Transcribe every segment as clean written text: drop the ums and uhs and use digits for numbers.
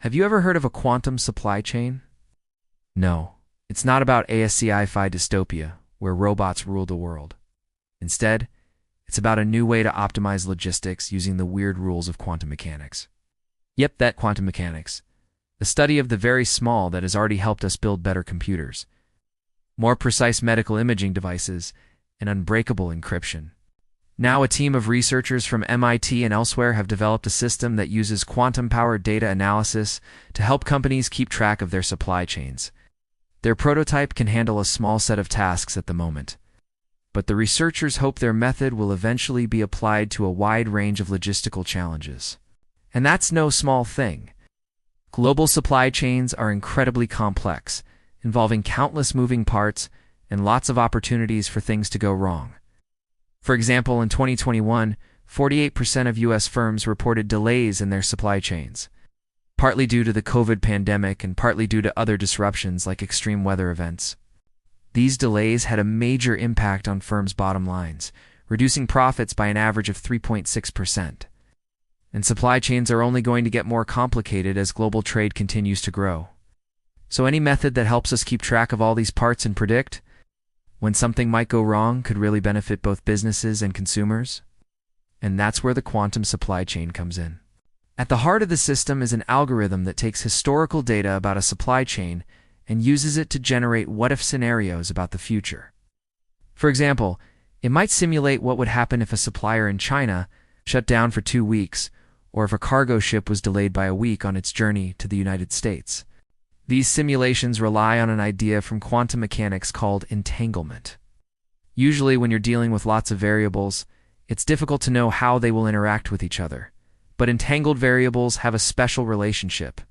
Have you ever heard of a quantum supply chain? No, it's not about a sci-fi dystopia where robots rule the world. Instead, it's about a new way to optimize logistics using the weird rules of quantum mechanics. Yep, that quantum mechanics. The study of the very small that has already helped us build better computers, more precise medical imaging devices, and unbreakable encryption. Now a team of researchers from MIT and elsewhere have developed a system that uses quantum-powered data analysis to help companies keep track of their supply chains. Their prototype can handle a small set of tasks at the moment, but the researchers hope their method will eventually be applied to a wide range of logistical challenges. And that's no small thing. Global supply chains are incredibly complex, involving countless moving parts and lots of opportunities for things to go wrong. For example, in 2021, 48% of U.S. firms reported delays in their supply chains, partly due to the COVID pandemic and partly due to other disruptions like extreme weather events. These delays had a major impact on firms' bottom lines, reducing profits by an average of 3.6%. And supply chains are only going to get more complicated as global trade continues to grow. So any method that helps us keep track of all these parts and predict when something might go wrong could really benefit both businesses and consumers. And that's where the quantum supply chain comes in. At the heart of the system is an algorithm that takes historical data about a supply chain and uses it to generate what-if scenarios about the future. For example, it might simulate what would happen if a supplier in China shut down for 2 weeks, or if a cargo ship was delayed by a week on its journey to the United States. These simulations rely on an idea from quantum mechanics called entanglement. Usually, when you're dealing with lots of variables, it's difficult to know how they will interact with each other. But entangled variables have a special relationship.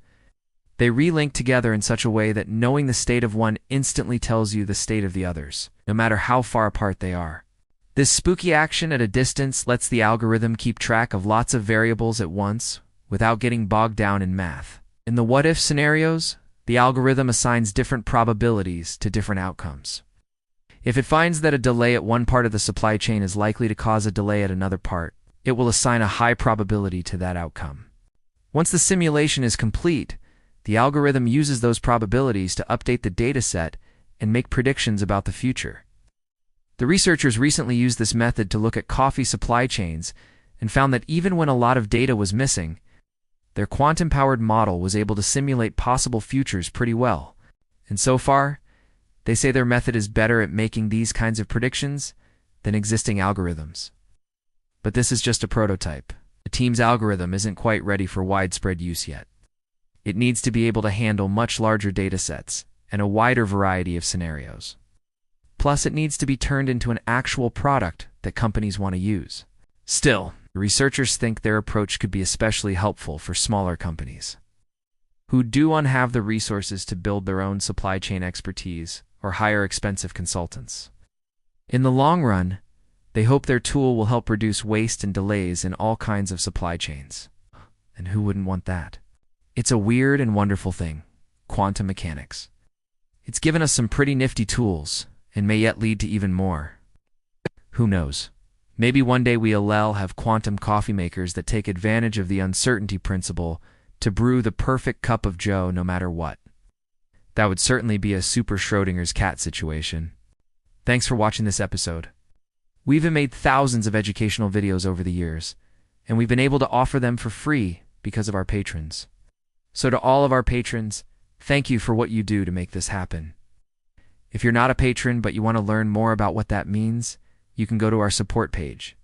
They relink together in such a way that knowing the state of one instantly tells you the state of the others, no matter how far apart they are. This spooky action at a distance lets the algorithm keep track of lots of variables at once without getting bogged down in math. In the what-if scenarios, the algorithm assigns different probabilities to different outcomes. If it finds that a delay at one part of the supply chain is likely to cause a delay at another part, it will assign a high probability to that outcome. Once the simulation is complete, the algorithm uses those probabilities to update the dataset and make predictions about the future. The researchers recently used this method to look at coffee supply chains and found that even when a lot of data was missing, their quantum-powered model was able to simulate possible futures pretty well. And so far, they say their method is better at making these kinds of predictions than existing algorithms. But this is just a prototype. The team's algorithm isn't quite ready for widespread use yet. It needs to be able to handle much larger datasets and a wider variety of scenarios. Plus, it needs to be turned into an actual product that companies want to use. Still, researchers think their approach could be especially helpful for smaller companies who don't have the resources to build their own supply chain expertise or hire expensive consultants. In the long run, they hope their tool will help reduce waste and delays in all kinds of supply chains. And who wouldn't want that? It's a weird and wonderful thing, quantum mechanics. It's given us some pretty nifty tools and may yet lead to even more. Who knows? Maybe one day we'll have quantum coffee makers that take advantage of the uncertainty principle to brew the perfect cup of joe no matter what. That would certainly be a super Schrodinger's cat situation. Thanks for watching this episode. We've made thousands of educational videos over the years, and we've been able to offer them for free because of our patrons. So to all of our patrons, thank you for what you do to make this happen. If you're not a patron but you want to learn more about what that means, you can go to our support page